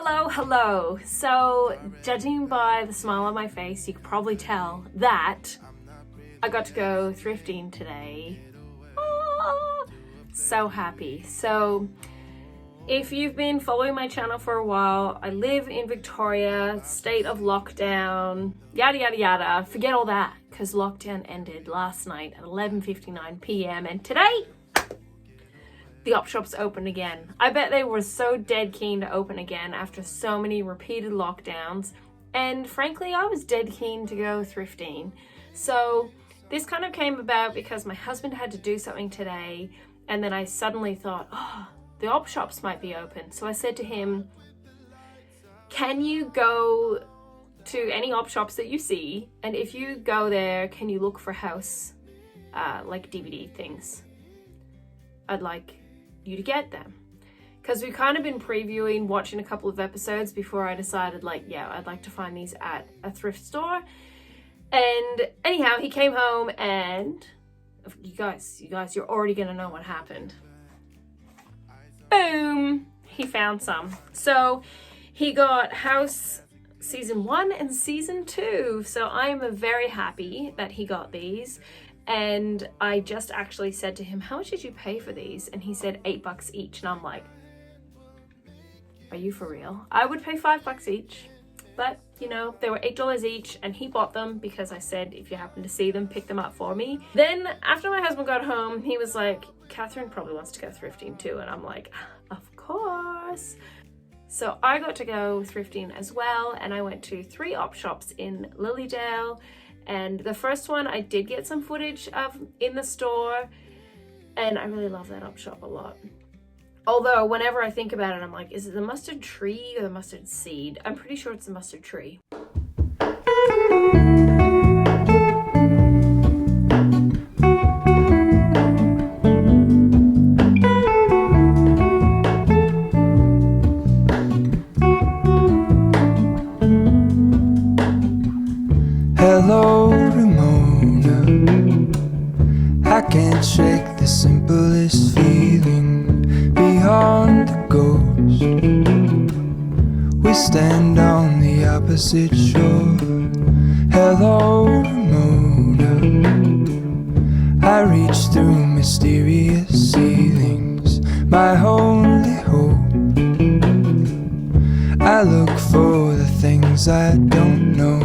Hello. So, judging by the smile on my face, you can probably tell that I got to go thrifting today. So happy. So, if you've been following my channel for a while, I live in Victoria, state of lockdown, yada yada yada. Forget all that, because lockdown ended last night at 11:59 p.m. and today the op shops opened again. I bet they were so dead keen to open again after so many repeated lockdowns, and frankly I was dead keen to go thrifting. So this kind of came about because my husband had to do something today, and then I suddenly thought, oh, the op shops might be open. So I said to him, can you go to any op shops that you see, and if you go there, can you look for house like DVD things? I'd like you to get them, because we've kind of been previewing, watching a couple of episodes before I decided, like, yeah, I'd like to find these at a thrift store. And anyhow, he came home, and you guys, you're already gonna know what happened. Boom! He found some. So he got House Season 1 and Season 2. So I'm very happy that he got these. And I just actually said to him, how much did you pay for these? And he said $8 each. And I'm like, are you for real? I would pay $5 each. But, you know, they were $8 each, and he bought them because I said, if you happen to see them, pick them up for me. Then after my husband got home, he was like, Catherine probably wants to go thrifting too. And I'm like, of course. So I got to go thrifting as well. And I went to 3 op shops in Lilydale. And the first one I did get some footage of in the store, and I really love that op shop a lot. Although whenever I think about it, I'm like, is it the mustard tree or the mustard seed? I'm pretty sure it's the mustard tree. Hello, Ramona. I can't shake the simplest feeling beyond the ghost. We stand on the opposite shore. Hello, Ramona. I reach through mysterious ceilings, my only hope. I look for the things I don't know.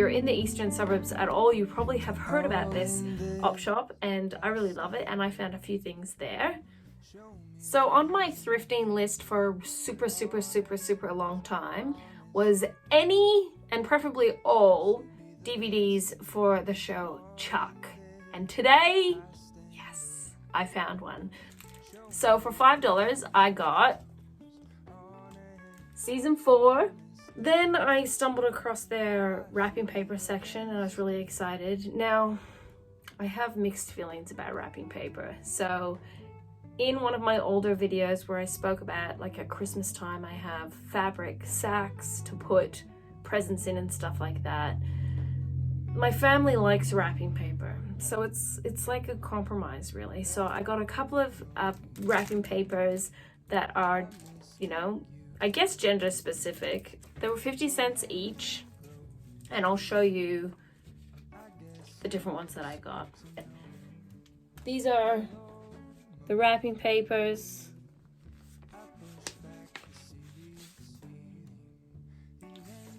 In the eastern suburbs at all, you probably have heard about this op shop, and I really love it, and I found a few things there. So on my thrifting list for super long time was any and preferably all DVDs for the show Chuck, and today, yes, I found one. So for $5 I got Season 4. Then I stumbled across their wrapping paper section, and I was really excited. Now, I have mixed feelings about wrapping paper. So in one of my older videos where I spoke about, like, at Christmas time, I have fabric sacks to put presents in and stuff like that. My family likes wrapping paper, so it's like a compromise, really. So I got a couple of wrapping papers that are, you know, I guess gender specific. They were 50 cents each, and I'll show you the different ones that I got. These are the wrapping papers.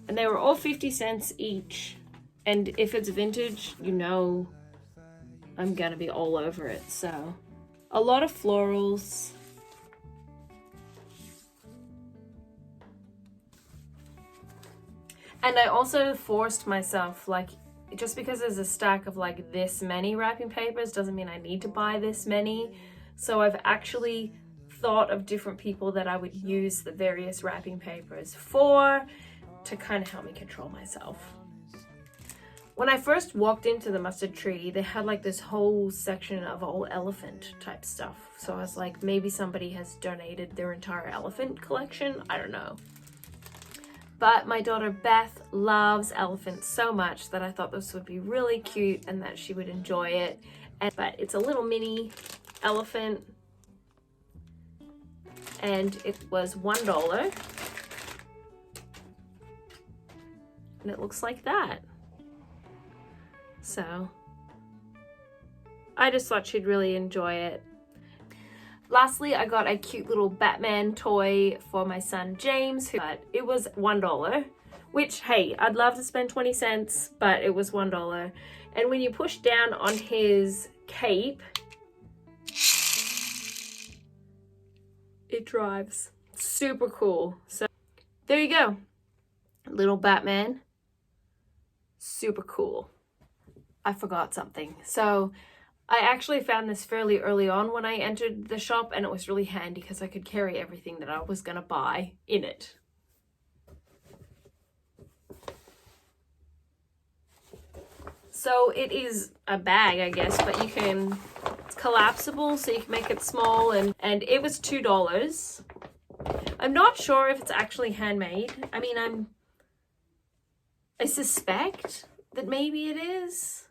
And they were all 50 cents each. And if it's vintage, you know I'm gonna be all over it. So a lot of florals. And I also forced myself, like, just because there's a stack of like this many wrapping papers doesn't mean I need to buy this many. So I've actually thought of different people that I would use the various wrapping papers for to kind of help me control myself. When I first walked into the mustard tree, they had like this whole section of all elephant type stuff. So I was like, maybe somebody has donated their entire elephant collection. I don't know. But my daughter Beth loves elephants so much that I thought this would be really cute and that she would enjoy it. But it's a little mini elephant and it was $1. And it looks like that. So I just thought she'd really enjoy it. Lastly, I got a cute little Batman toy for my son James, but it was $1, which, hey, I'd love to spend 20 cents, but it was $1. And when you push down on his cape, it drives. Super cool. So there you go. Little Batman. Super cool. I forgot something. So I actually found this fairly early on when I entered the shop, and it was really handy because I could carry everything that I was gonna buy in it. So it is a bag, I guess, but it's collapsible, so you can make it small, and it was $2. I'm not sure if it's actually handmade. I mean, I suspect that maybe it is.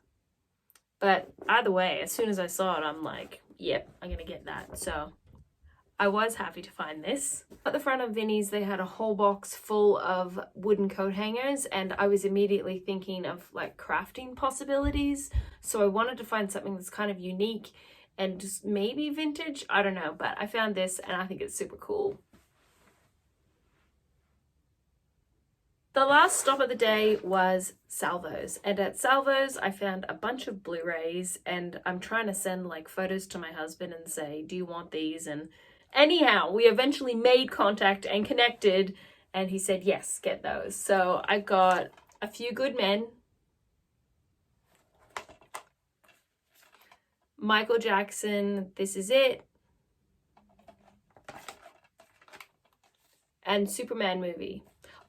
But either way, as soon as I saw it, I'm like, yep, I'm gonna get that. So I was happy to find this. At the front of Vinnie's, they had a whole box full of wooden coat hangers, and I was immediately thinking of like crafting possibilities. So I wanted to find something that's kind of unique and just maybe vintage. I don't know, but I found this and I think it's super cool. The last stop of the day was Salvo's, and at Salvo's I found a bunch of Blu-rays, and I'm trying to send like photos to my husband and say, do you want these? And anyhow, we eventually made contact and connected, and he said, yes, get those. So I got A Few Good Men, Michael Jackson, This Is It, and Superman movie.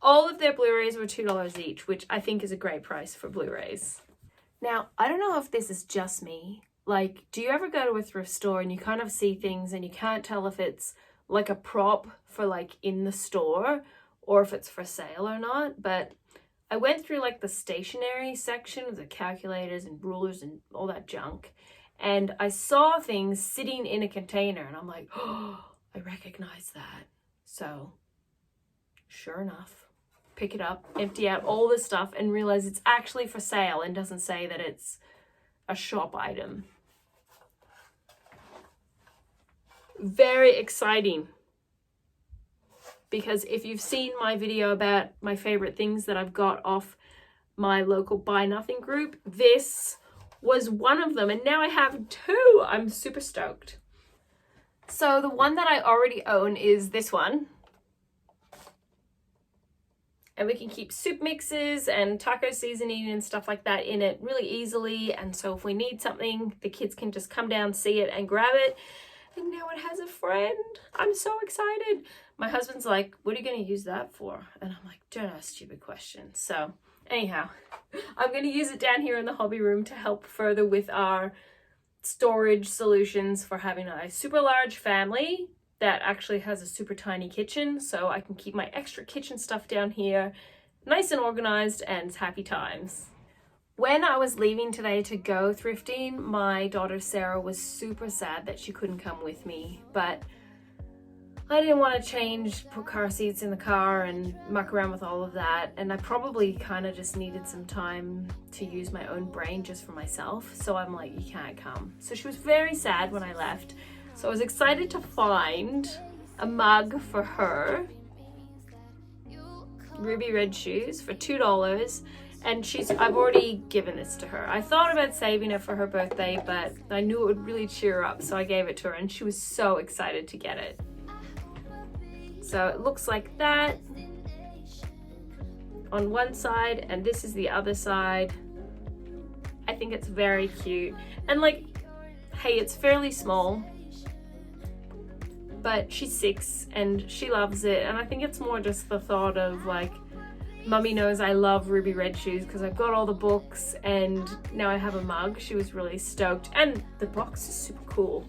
All of their Blu-rays were $2 each, which I think is a great price for Blu-rays. Now, I don't know if this is just me. Like, do you ever go to a thrift store and you kind of see things and you can't tell if it's like a prop for like in the store or if it's for sale or not? But I went through like the stationery section with the calculators and rulers and all that junk, and I saw things sitting in a container and I'm like, oh, I recognize that. So sure enough, pick it up, empty out all the stuff, and realize it's actually for sale and doesn't say that it's a shop item. Very exciting, because if you've seen my video about my favorite things that I've got off my local Buy Nothing group, this was one of them, and now I have two. I'm super stoked. So the one that I already own is this one. And we can keep soup mixes and taco seasoning and stuff like that in it really easily. And so if we need something, the kids can just come down, see it, and grab it. And now it has a friend. I'm so excited. My husband's like, what are you going to use that for? And I'm like, don't ask stupid questions. So anyhow, I'm going to use it down here in the hobby room to help further with our storage solutions for having a super large family that actually has a super tiny kitchen, so I can keep my extra kitchen stuff down here nice and organized, and happy times. When I was leaving today to go thrifting, my daughter Sarah was super sad that she couldn't come with me, but I didn't want to change, put car seats in the car and muck around with all of that, and I probably kind of just needed some time to use my own brain just for myself, so I'm like, you can't come. So she was very sad when I left. So I was excited to find a mug for her, ruby red shoes for $2, and I've already given this to her. I thought about saving it for her birthday, but I knew it would really cheer her up, so I gave it to her, and she was so excited to get it. So it looks like that on one side, and this is the other side. I think it's very cute, and like, hey, it's fairly small, but she's 6 and she loves it, and I think it's more just the thought of like, Mummy knows I love ruby red shoes because I've got all the books, and now I have a mug. She was really stoked, and the box is super cool.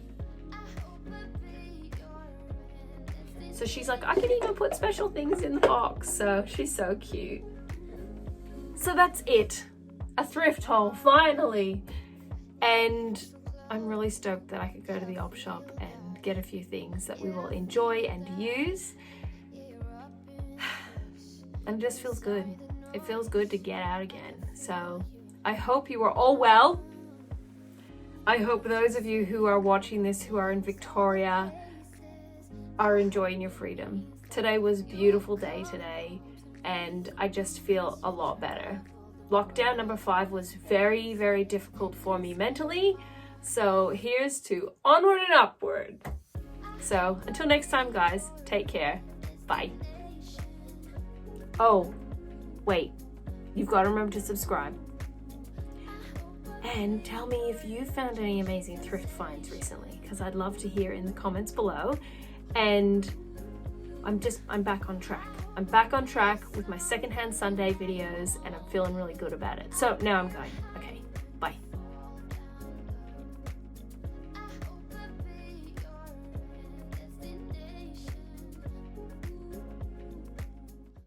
So So she's like, I can even put special things in the box. So she's so cute. So that's it. A thrift haul, finally. And I'm really stoked that I could go to the op shop and get a few things that we will enjoy and use. And it just feels good. It feels good to get out again. So I hope you are all well. I hope those of you who are watching this who are in Victoria are enjoying your freedom. Today was a beautiful day today, and I just feel a lot better. Lockdown number 5 was very, very difficult for me mentally. So here's to onward and upward. So until next time, guys, take care. Bye. Oh, wait, you've got to remember to subscribe. And tell me if you found any amazing thrift finds recently, because I'd love to hear in the comments below. And I'm back on track. I'm back on track with my secondhand Sunday videos, and I'm feeling really good about it. So now I'm going. Okay,